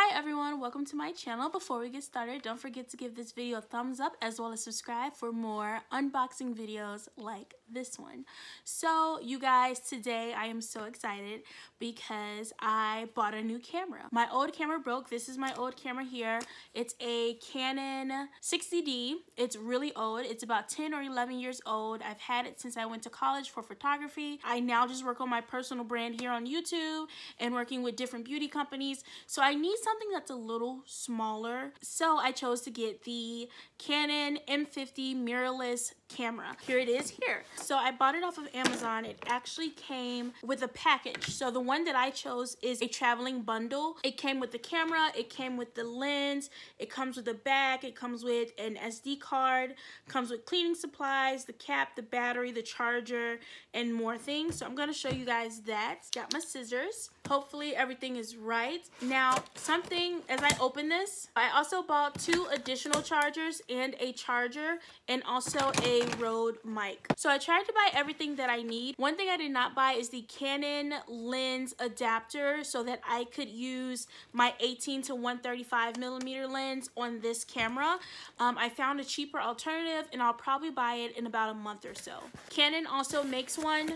Hi everyone, welcome to my channel. Before we get started, don't forget to give this video a thumbs up as well as subscribe for more unboxing videos like this one. So you guys, today I am so excited because I bought a new camera. My old camera broke. This is my old camera here. It's a Canon 60D. It's really old. It's about 10 or 11 years old. I've had it since I went to college for photography. I now just work on my personal brand here on YouTube and working with different beauty companies. So I need something that's a little smaller. So I chose to get the Canon M50 mirrorless camera. Here it is here. So I bought it off of Amazon. It actually came with a package. So the one that I chose is a traveling bundle. It came with the camera, it came with the lens, it comes with a bag, it comes with an SD card, comes with cleaning supplies, the cap, the battery, the charger, and more things. So I'm gonna show you guys that. Got my scissors. Hopefully everything is right. Now, something, as I open this, I also bought 2 additional chargers and a charger and also a Rode mic. So I tried to buy everything that I need. One thing I did not buy is the Canon lens adapter so that I could use my 18 to 135 millimeter lens on this camera. I found a cheaper alternative and I'll probably buy it in about a month or so. Canon also makes one,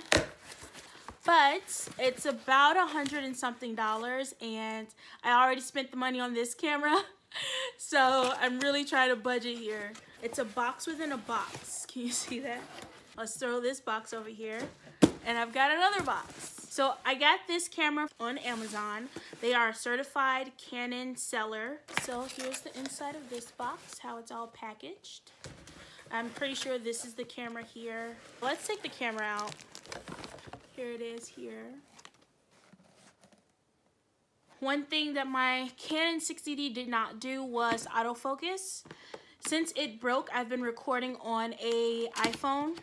but it's about $100 and something, and I already spent the money on this camera. So I'm really trying to budget here. It's a box within a box. Can you see that? Let's throw this box over here. And I've got another box. So I got this camera on Amazon. They are a certified Canon seller. So here's the inside of this box, how it's all packaged. I'm pretty sure this is the camera here. Let's take the camera out. Here it is here. One thing that my Canon 60D did not do was autofocus. Since it broke, I've been recording on an iPhone,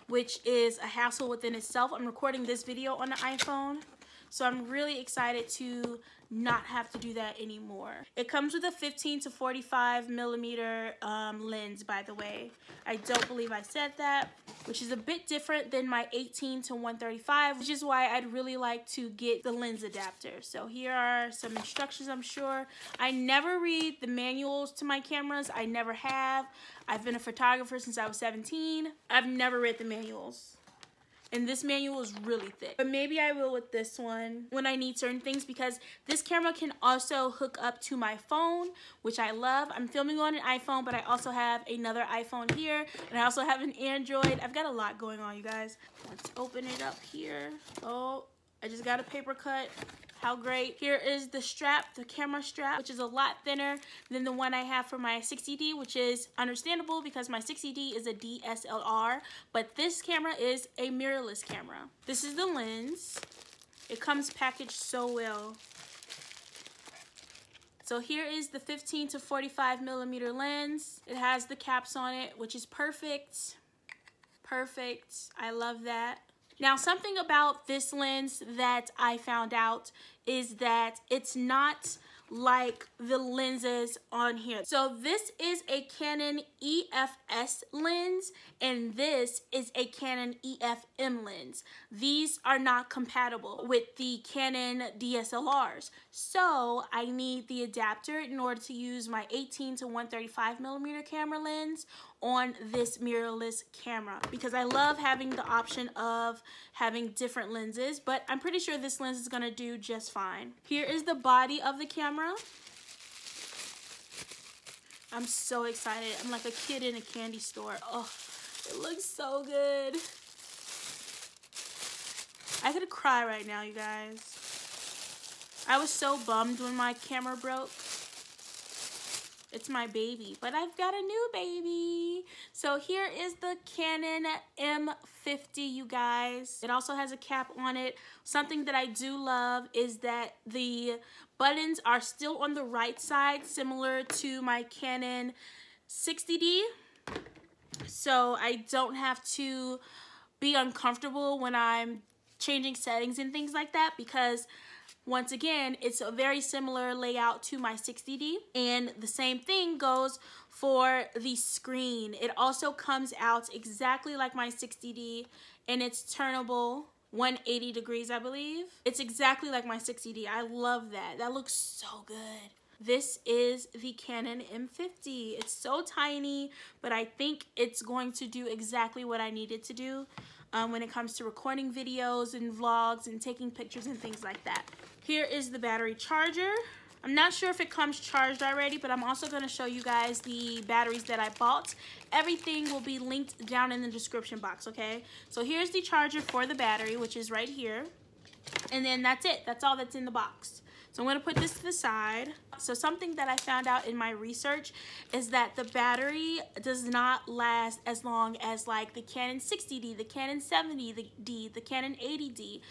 which is a hassle within itself. I'm recording this video on the iPhone, so I'm really excited to not have to do that anymore. It comes with a 15 to 45 millimeter lens, by the way. I don't believe I said that, which is a bit different than my 18 to 135, which is why I'd really like to get the lens adapter. So here are some instructions, I'm sure. I never read the manuals to my cameras. I never have. I've been a photographer since I was 17. I've never read the manuals. And this manual is really thick. But maybe I will with this one when I need certain things, because this camera can also hook up to my phone, which I love. I'm filming on an iPhone, but I also have another iPhone here, and I also have an Android. I've got a lot going on, you guys. Let's open it up here. Oh, I just got a paper cut. How great. Here is the strap, the camera strap, which is a lot thinner than the one I have for my 60D, which is understandable because my 60D is a DSLR, but this camera is a mirrorless camera. This is the lens. It comes packaged so well. So here is the 15 to 45 millimeter lens. It has the caps on it, which is perfect. Perfect. I love that. Now, something about this lens that I found out is that it's not like the lenses on here. So this is a Canon EFS lens, and this is a Canon EFM lens. These are not compatible with the Canon DSLRs. So I need the adapter in order to use my 18 to 135 millimeter camera lens on this mirrorless camera, because I love having the option of having different lenses, but I'm pretty sure this lens is gonna do just fine. Here is the body of the camera. I'm so excited. I'm like a kid in a candy store. Oh, it looks so good. I could cry right now, you guys. I was so bummed when my camera broke. It's my baby, but I've got a new baby. So here is the Canon M50, you guys. It also has a cap on it. Something that I do love is that the buttons are still on the right side, similar to my Canon 60D. So I don't have to be uncomfortable when I'm changing settings and things like that, because once again, it's a very similar layout to my 60D, and the same thing goes for the screen. It also comes out exactly like my 60D, and it's turnable. 180 degrees, I believe. It's exactly like my 60D. I love that. That looks so good. This is the Canon M50. It's so tiny, but I think it's going to do exactly what I need it to do when it comes to recording videos and vlogs and taking pictures and things like that. Here is the battery charger. I'm not sure if it comes charged already, but I'm also going to show you guys the batteries that I bought. Everything will be linked down in the description box, okay? So here's the charger for the battery, which is right here. And then that's it. That's all that's in the box. So I'm going to put this to the side. So something that I found out in my research is that the battery does not last as long as like the Canon 60D, the Canon 70D, the Canon 80D,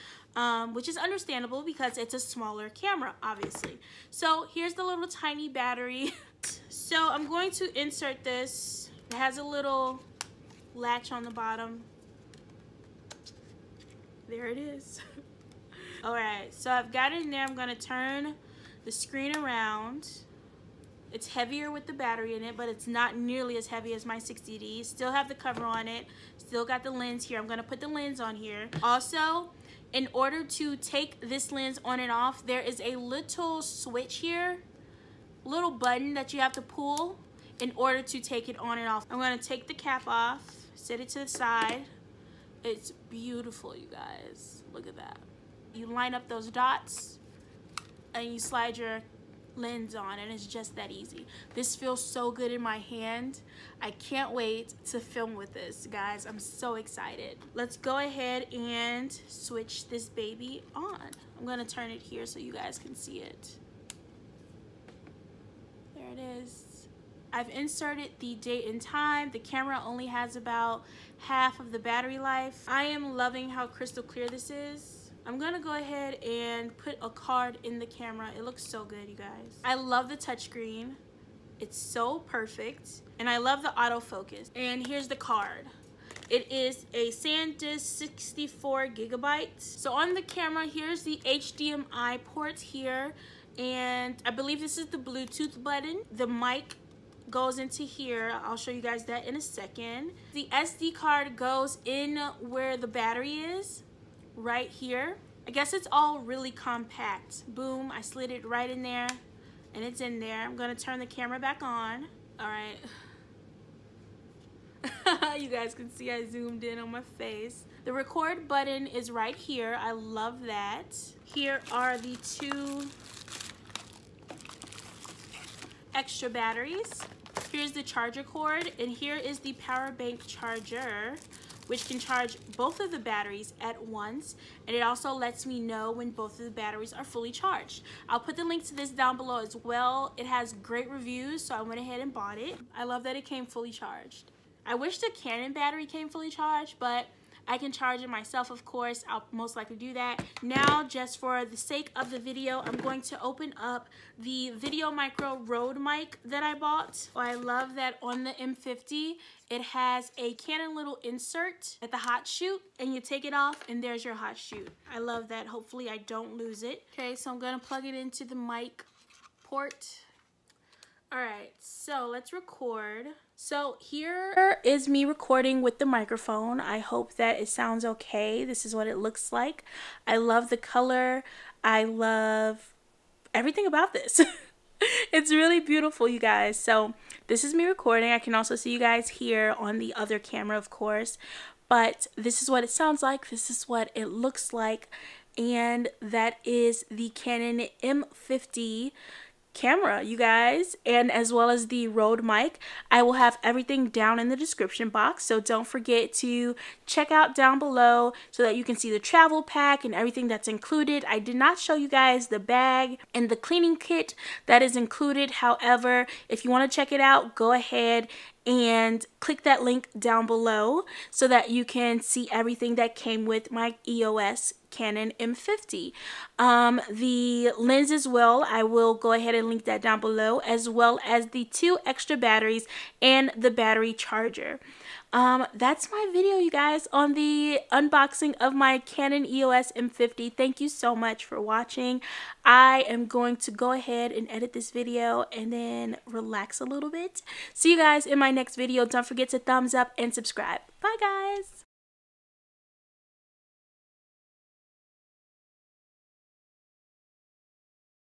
which is understandable because it's a smaller camera, obviously. So here's the little tiny battery. So I'm going to insert this. It has a little latch on the bottom. There it is. Alright, so I've got it in there. I'm going to turn the screen around. It's heavier with the battery in it, but it's not nearly as heavy as my 60D. Still have the cover on it. Still got the lens here. I'm going to put the lens on here. Also, in order to take this lens on and off, there is a little switch here, little button that you have to pull in order to take it on and off. I'm going to take the cap off, set it to the side. It's beautiful, you guys. Look at that. You line up those dots and you slide your lens on, and it's just that easy. This feels so good in my hand. I can't wait to film with this, guys. I'm so excited. Let's go ahead and switch this baby on. I'm gonna turn it here so you guys can see it. There it is. I've inserted the date and time. The camera only has about half of the battery life. I am loving how crystal clear this is. I'm gonna go ahead and put a card in the camera. It looks so good, you guys. I love the touchscreen. It's so perfect. And I love the autofocus. And here's the card. It is a SanDisk 64 gigabytes. So on the camera, here's the HDMI port here. And I believe this is the Bluetooth button. The mic goes into here. I'll show you guys that in a second. The SD card goes in where the battery is. Right here. I guess it's all really compact. Boom, I slid it right in there and it's in there. I'm gonna turn the camera back on. All right. You guys can see I zoomed in on my face. The record button is right here. I love that. Here are the two extra batteries. Here's the charger cord, and here is the power bank charger, which can charge both of the batteries at once, and it also lets me know when both of the batteries are fully charged. I'll put the link to this down below as well. It has great reviews, so I went ahead and bought it. I love that it came fully charged. I wish the Canon battery came fully charged, but I can charge it myself, of course. I'll most likely do that. Now, just for the sake of the video, I'm going to open up the VideoMicro Rode mic that I bought. Oh, I love that on the M50, it has a Canon little insert at the hot shoot, and you take it off, and there's your hot shoot. I love that. Hopefully, I don't lose it. Okay, so I'm gonna plug it into the mic port. All right, so let's record. So here is me recording with the microphone. I hope that it sounds okay. This is what it looks like. I love the color. I love everything about this. It's really beautiful, you guys. So this is me recording. I can also see you guys here on the other camera, of course. But this is what it sounds like. This is what it looks like. And that is the Canon M50 camera, you guys, and as well as the Rode mic. I will have everything down in the description box, so don't forget to check out down below so that you can see the travel pack and everything that's included. I did not show you guys the bag and the cleaning kit that is included. However, if you want to check it out, go ahead and click that link down below so that you can see everything that came with my EOS Canon M50. The lens as well, I will go ahead and link that down below, as well as the 2 extra batteries and the battery charger. That's my video, you guys, on the unboxing of my Canon EOS M50. Thank you so much for watching. I am going to go ahead and edit this video and then relax a little bit. See you guys in my next video. Don't forget to thumbs up and subscribe. Bye, guys.